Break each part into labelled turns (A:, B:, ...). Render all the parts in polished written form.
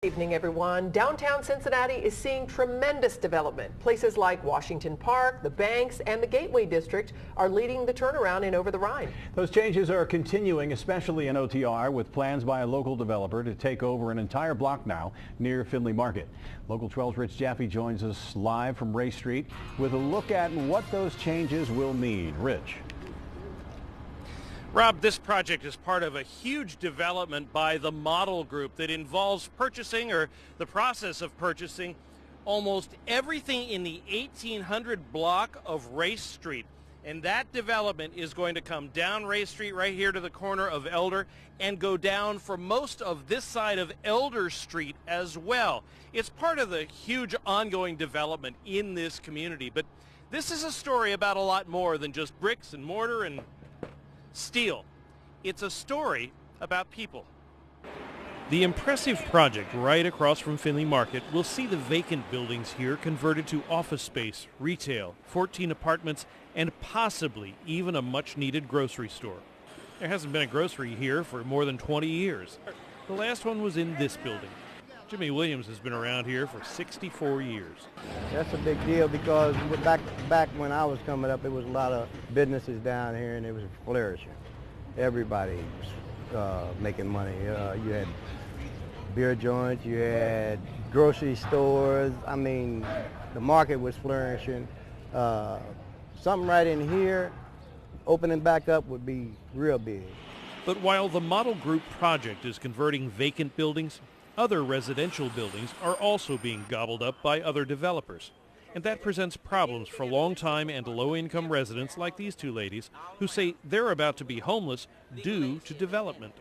A: Good evening, everyone. Downtown Cincinnati is seeing tremendous development. Places like Washington Park, the Banks, and the Gateway District are leading the turnaround in Over-the-Rhine.
B: Those changes are continuing, especially in OTR, with plans by a local developer to take over an entire block now near Findlay Market. Local 12's Rich Jaffe joins us live from Ray Street with a look at what those changes will mean. Rich.
C: Rob, this project is part of a huge development by the Model Group that involves purchasing, or the process of purchasing, almost everything in the 1800 block of Race Street. And that development is going to come down Race Street right here to the corner of Elder and go down for most of this side of Elder Street as well. It's part of the huge ongoing development in this community. But this is a story about a lot more than just bricks and mortar and steel. It's a story about people. The impressive project right across from Findlay Market will see the vacant buildings here converted to office space, retail, 14 apartments, and possibly even a much-needed grocery store. There hasn't been a grocery here for more than 20 years. The last one was in this building. Jimmy Williams has been around here for 64 years.
D: That's a big deal because back when I was coming up, there was a lot of businesses down here and it was flourishing. Everybody was making money. You had beer joints, you had grocery stores. I mean, the market was flourishing. Something right in here, opening back up would be real big.
C: But while the Model Group project is converting vacant buildings, other residential buildings are also being gobbled up by other developers. And that presents problems for long-time and low-income residents like these two ladies who say they're about to be homeless due to development.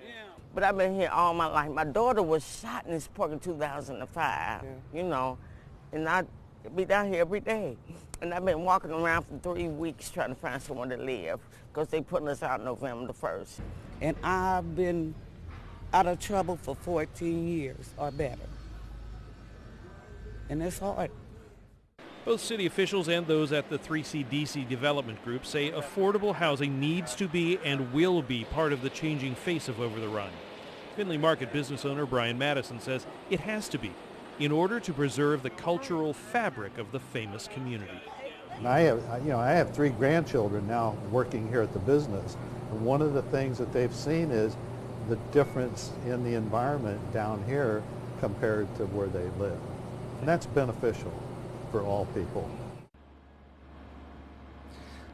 E: But I've been here all my life. My daughter was shot in this park in 2005, you know, and I be down here every day. And I've been walking around for 3 weeks trying to find somewhere to live because they putting us out November the 1st.
F: And I've been out of trouble for 14 years or better. And it's hard.
C: Both city officials and those at the 3CDC Development Group say affordable housing needs to be and will be part of the changing face of Over-the-Rhine. Findlay Market business owner Brian Madison says it has to be in order to preserve the cultural fabric of the famous community.
G: I have 3 grandchildren now working here at the business. And one of the things that they've seen is the difference in the environment down here compared to where they live. And that's beneficial for all people.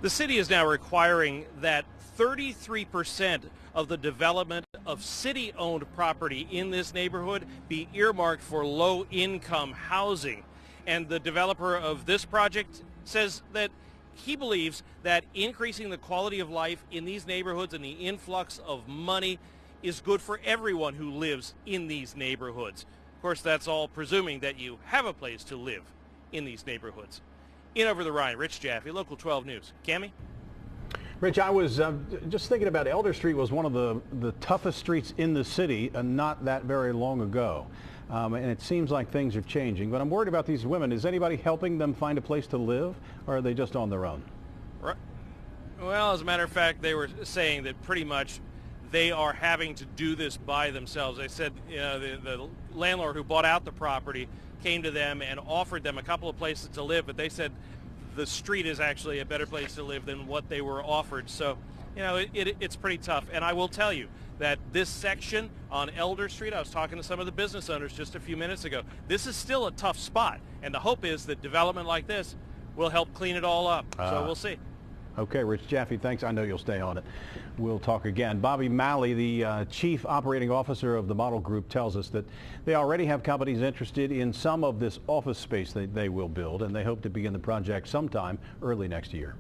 C: The city is now requiring that 33% of the development of city-owned property in this neighborhood be earmarked for low-income housing. And the developer of this project says that he believes that increasing the quality of life in these neighborhoods and the influx of money is good for everyone who lives in these neighborhoods. Of course, that's all presuming that you have a place to live in these neighborhoods. In Over-the-Rhine, Rich Jaffe, Local 12 News. Cammie?
B: Rich, I was just thinking about Elder Street was one of the toughest streets in the city not that very long ago. And it seems like things are changing. But I'm worried about these women. Is anybody helping them find a place to live, or are they just on their own?
C: Right. Well, as a matter of fact, they were saying that pretty much they are having to do this by themselves. They said the landlord who bought out the property came to them and offered them a couple of places to live, but they said the street is actually a better place to live than what they were offered. So, it's pretty tough. And I will tell you that this section on Elder Street, I was talking to some of the business owners just a few minutes ago, this is still a tough spot. And the hope is that development like this will help clean it all up. So we'll see.
B: Okay, Rich Jaffe, thanks. I know you'll stay on it. We'll talk again. Bobby Malley, the Chief Operating Officer of the Model Group, tells us that they already have companies interested in some of this office space that they will build, and they hope to begin the project sometime early next year.